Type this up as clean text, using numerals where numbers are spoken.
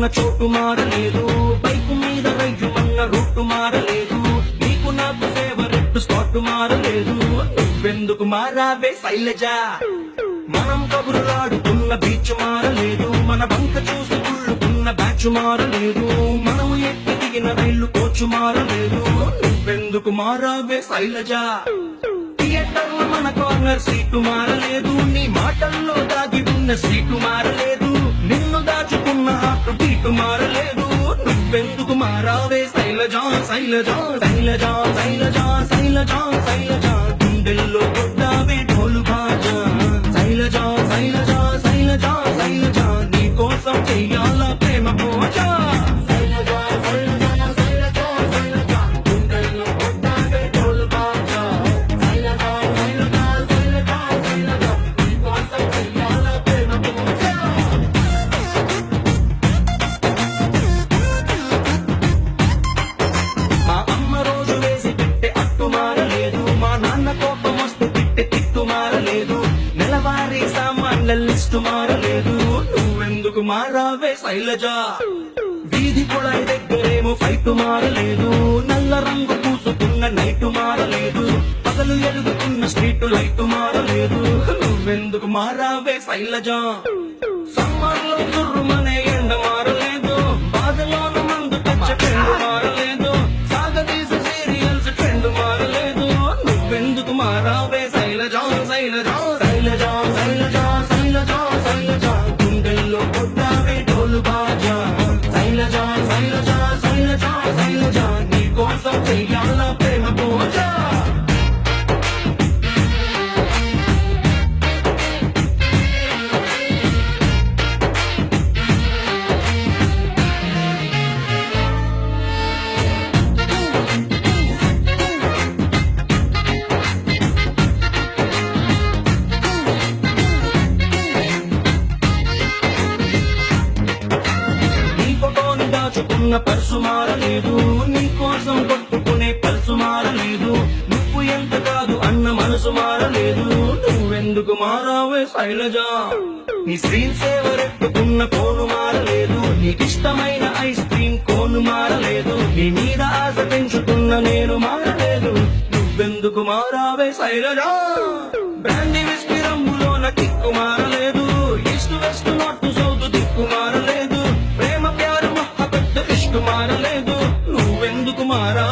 ఉన్న చోటు మారలేదు, బైకు మీద రయ్యుమన్న రూటు మారలేదు, నీకు నాకు ఫేవరెట్ స్పాట్ మారలేదు. నువ్వెందుకు మారావే శైలజ? మనం కబురులాడుతున్న బీచ్ మారలేదు, మన బంక చూసి కుళ్ళుకున్న బ్యాచ్ మారలేదు, మనం ఎక్కి దిగిన రైలు కోచు మారలేదు. నువ్వెందుకు మారావే శైలజ? థియేటర్ లో మన కార్నర్ సీటు మారలేదు, నీ మాటల్లో దాగి ఉన్న సీటు మారలేదు, నిన్ను దాచుకున్న హార్ట్ బీటు మారలేదు. నువ్వెందుకు మారావే శైలజ? శైలజ శైలజ శైలజ శైలజ శైలజ గుండెల్లో కొట్టావే ఢోలు బాజా. శైలజ శైలజ శైలజ శైలజ నీ కోసం చెయ్యాల ప్రేమ పూజ. శైలజ శైలజ శైలజ శైలజ గుండెల్లో కొట్టావే ఢోలు బాజా. శైలజ శైలజ శైలజ శైలజ నీ కోసం చెయ్యాల ప్రేమ పూజ. మా అమ్మ రోజు వేసి తిట్టే అట్టు మారలేదు, మా నాన్న కోపం వస్తే తిట్టే తిట్టు మారలేదు, నెలవారీ సామాన్ల లిస్టు మారలేదు. నువ్వెందుకు మారావే శైలజ? వీధి కుళాయి దగ్గరేమో ఫైట్ మారలేదు, నల్ల రంగు పూసుకున్న నైట్ మారలేదు, పగలు ఎలుగుతున్న స్ట్రీట్ లైట్ మారలేదు. నువ్వెందుకు మారావే శైలజ? సమ్మర్లో తుర్రుమనే ఎండ మారలేదు, బాధలోన మందు తెచ్చే ట్రెండ్ మారలేదు, సాగదీసే సీరియల్స్ ట్రెండ్ మారలేదు. నువ్వెందుకు మారావే శైలజ? శైలజ శైలజ శైలజ శైలజ శైలజ గుండెల్లో కొట్టావే ఢోలు బాజా. శైలజ శైలజ శైలజ శైలజ నీ కోసం చెయ్యాల ప్రేమ పూజ. నీ ఫోటోని దాచుకున్న పర్సు మారలేదు, నీ కోసం కొట్టుకునే పల్సు మారలేదు, నువ్వు ఎంత కాదు అన్న మనసు మారలేదు. నువ్వెందుకు మారావే శైలజ? నీ స్క్రీన్ సేవర్ ఎట్టుకున్న ఫోను మారలేదు, నీకిష్టమైన ఐస్ క్రీమ్ కోను మారలేదు, నీ మీద ఆశ పెంచుకున్న నేను మారలేదు. నువ్వెందుకు మారావే శైలజ? బ్రాండీ విస్కీ రంగులోన కిక్కు మారలేదు, ఈస్ట్ వెస్ట్ నార్త్ సౌత్ దిక్కు మారలేదు, ప్రేమ ప్యారు మహబత్ ఇష్క్ మారలేదు. నువ్వెందుకు మారా